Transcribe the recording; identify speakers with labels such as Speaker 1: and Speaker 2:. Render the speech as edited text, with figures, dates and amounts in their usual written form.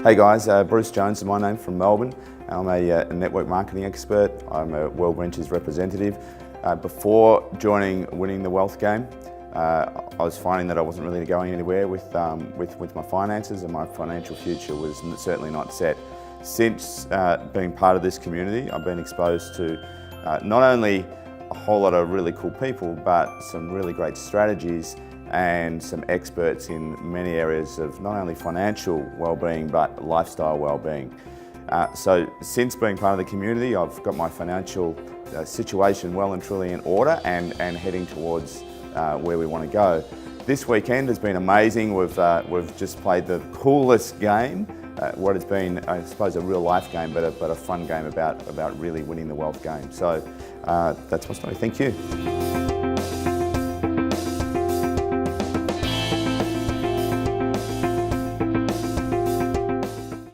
Speaker 1: Hey guys, Bruce Jones is my name from Melbourne. I'm a network marketing expert. I'm a World Ventures representative. Before joining Winning the Wealth Game, I was finding that I wasn't really going anywhere with my finances, and my financial future was certainly not set. Since being part of this community, I've been exposed to not only a whole lot of really cool people, but some really great strategies and some experts in many areas of not only financial well-being but lifestyle well-being. So since being part of the community, I've got my financial situation well and truly in order and heading towards where we want to go. This weekend has been amazing. We've just played the coolest game, what has been, I suppose, a real life game, but a fun game about really winning the wealth game. So that's my story. Thank you.